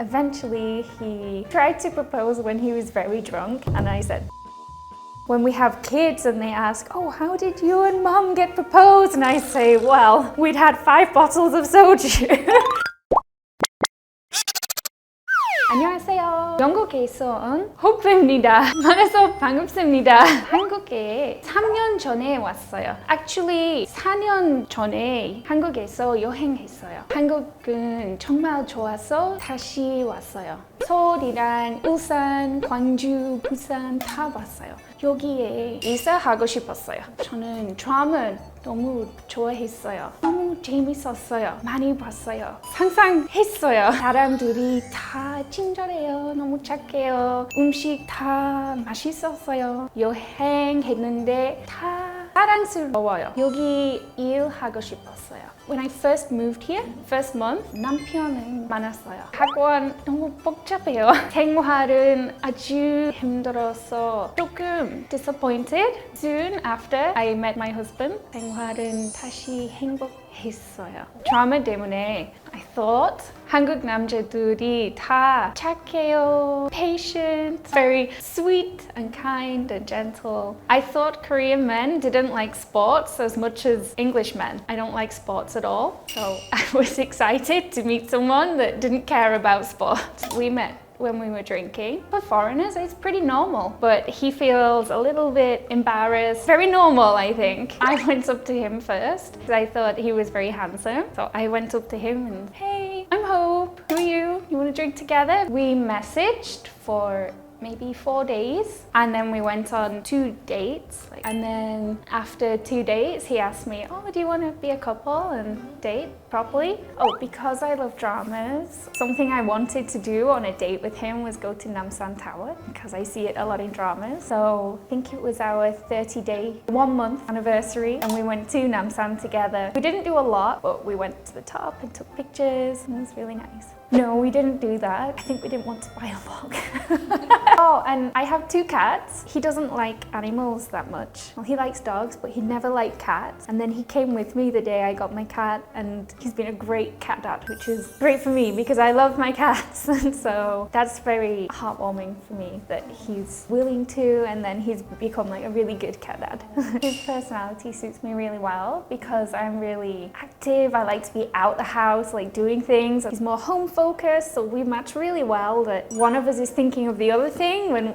Eventually, he tried to propose when he was very drunk, and I said, when we have kids and they ask, oh, how did you and mom get proposed? And I say, well, we'd had 5 bottles of soju. 안녕하세요. 영국에서 온 호프입니다. 만나서 반갑습니다. 한국에 3년 전에 왔어요. Actually, 4년 전에 한국에서 여행했어요. 한국은 정말 좋아서 다시 왔어요. 서울이랑 울산, 광주, 부산 다 왔어요. 여기에 이사하고 싶었어요. 저는 드라마 너무 좋아했어요. 너무 재밌었어요. 많이 봤어요. 상상했어요. 사람들이 다 친절해요. 너무 착해요. 음식 다 맛있었어요. 여행했는데 다 사랑스러워요. 여기 일하고 싶었어요. When I first moved here, first month, 남편은 많았어요. 학원 너무 복잡해요. 생활은 아주 힘들어서 조금 disappointed. Soon after I met my husband, 생활은 다시 행복했어요. 드라마 때문에 I thought 한국 남자들이 다 착해요, patient, very sweet and kind and gentle. I thought Korean men didn't like sports as much as English men. I don't like sports at all. So I was excited to meet someone that didn't care about sports. We met when we were drinking. For foreigners, it's pretty normal, but he feels a little bit embarrassed. Very normal, I think. I went up to him first because I thought he was very handsome. So I went up to him and, hey, I'm Hope. Who are you? You want to drink together? We messaged for maybe 4 days, and then we went on 2 dates, and then after 2 dates he asked me, oh, do you want to be a couple and date properly? Oh, because I love dramas, something I wanted to do on a date with him was go to Namsan Tower, because I see it a lot in dramas. So I think it was our 30-day, 1-month anniversary, and we went to Namsan together. We didn't do a lot, but we went to the top and took pictures, and it was really nice. No, we didn't do that. I think we didn't want to buy a log. Oh, and I have 2 cats. He doesn't like animals that much. Well, he likes dogs, but he never liked cats. And then he came with me the day I got my cat, and he's been a great cat dad, which is great for me because I love my cats. And so that's very heartwarming for me that he's willing to, and then he's become like a really good cat dad. His personality suits me really well because I'm really active. I like to be out the house, like doing things. He's more home focused, so we match really well that one of us is thinking of the other thing.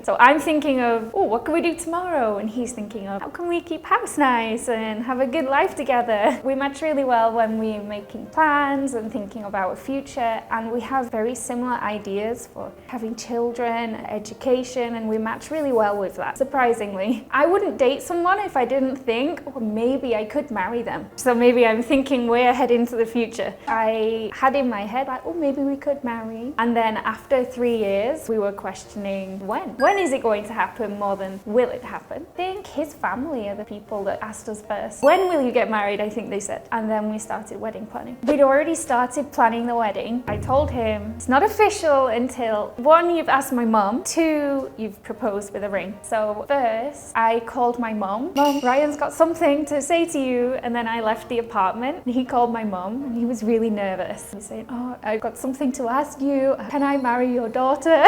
So I'm thinking of, oh, what can we do tomorrow? And he's thinking of, how can we keep house nice and have a good life together? We match really well when we're making plans and thinking about our future, and we have very similar ideas for having children, education, and we match really well with that, surprisingly. I wouldn't date someone if I didn't think, oh, maybe I could marry them. So maybe I'm thinking way ahead into the future. I had in my head, like, oh, maybe we could marry. And then after 3 years, we were questioning when. When is it going to happen more than will it happen? I think his family are the people that asked us first. When will you get married? I think they said. And then we started wedding planning. We'd already started planning the wedding. I told him it's not official until 1, you've asked my mum, 2, you've proposed with a ring. So first I called my mum. Mum, Ryan's got something to say to you. And then I left the apartment and he called my mum and he was really nervous. He said, oh, I've got something to ask you. Can I marry your daughter?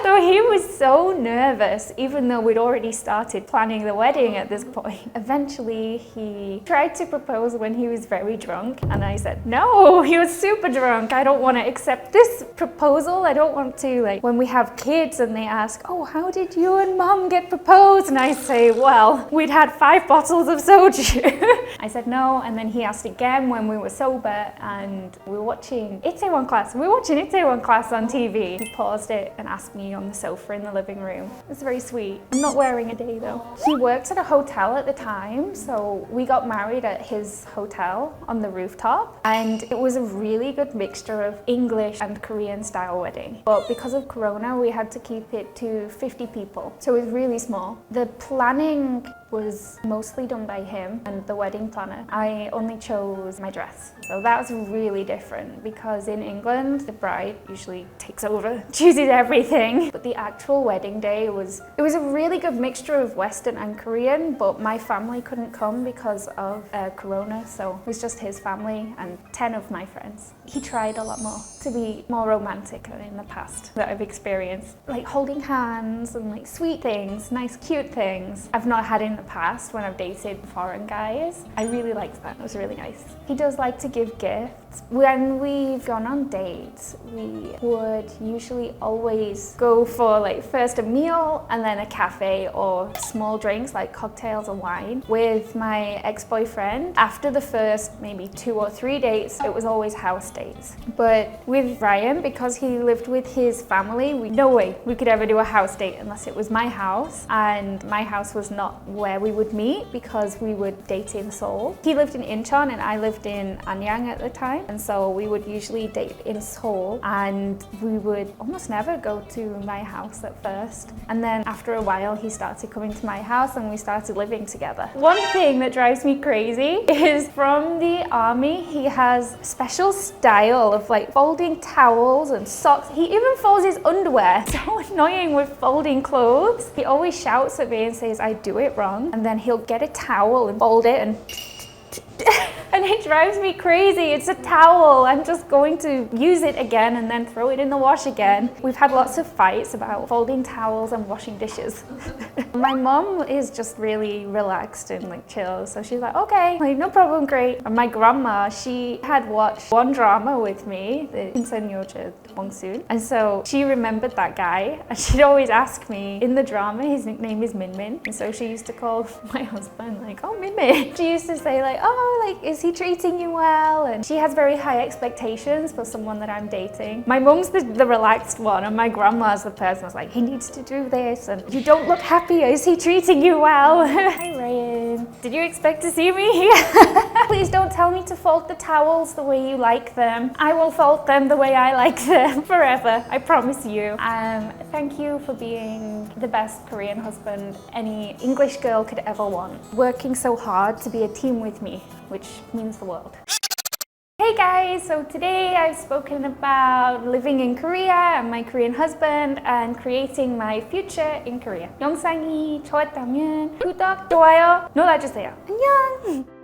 So he was so nervous, even though we'd already started planning the wedding at this point. Eventually, he tried to propose when he was very drunk, and I said, no, he was super drunk. I don't want to accept this proposal. I don't want to, like, when we have kids and they ask, oh, how did you and mom get proposed? And I say, well, we'd had 5 bottles of soju. I said no, and then he asked again when we were sober, and we were watching Itaewon Class. We were watching Itaewon Class on TV. He paused it and asked me on the sofa in the living room. It was very sweet. I'm not wearing a day though. He worked at a hotel at the time, so we got married at his hotel on the rooftop, and it was a really good mixture of English and Korean style wedding. But because of Corona, we had to keep it to 50 people, so it was really small. The planning was mostly done by him and the wedding planner. I only chose my dress. So that was really different because in England, the bride usually takes over, chooses everything. But the actual wedding day was a really good mixture of Western and Korean, but my family couldn't come because of Corona, so it was just his family and 10 of my friends. He tried a lot more to be more romantic than in the past that I've experienced. Like holding hands and like sweet things, nice cute things I've not had in the past when I've dated foreign guys. I really liked that, it was really nice. He does like to give gifts. When we've gone on dates, we would usually always go for like first a meal and then a cafe or small drinks like cocktails or wine. With my ex-boyfriend, after the first maybe 2 or 3 dates, it was always house dates. But with Ryan, because he lived with his family, no way we could ever do a house date unless it was my house, and my house was not where we would meet because we would date in Seoul. He lived in Incheon and I lived in Anyang at the time, and so we would usually date in Seoul, and we would almost never go to my house at first. And then after a while he started coming to my house and we started living together. One thing that drives me crazy is from the army, he has a special style of like folding towels and socks. He even folds his underwear. So annoying with folding clothes. He always shouts at me and says I do it wrong, and then he'll get a towel and fold it and and it drives me crazy. It's a towel. I'm just going to use it again and then throw it in the wash again. We've had lots of fights about folding towels and washing dishes. My mom is just really relaxed and like chill, so she's like, okay, like, no problem, great. And my grandma, she had watched one drama with me, the 인생요절 Bongsoon, and so she remembered that guy, and she'd always ask me in the drama, his nickname is Min Min, and so she used to call my husband like, oh, Min Min. She used to say like, oh, like, is he treating you well? And she has very high expectations for someone that I'm dating. My mum's the relaxed one, and my grandma's the person who's like, he needs to do this, and you don't look happy, is he treating you well? Hi Ryan, did you expect to see me? Please don't tell me to fold the towels the way you like them. I will fold them the way I like them forever, I promise you. Thank you for being the best Korean husband any English girl could ever want. Working so hard to be a team with me, which means the world. Hey guys, so today I've spoken about living in Korea and my Korean husband and creating my future in Korea. 영상이 좋았다면 구독, 좋아요 눌러주세요. 안녕!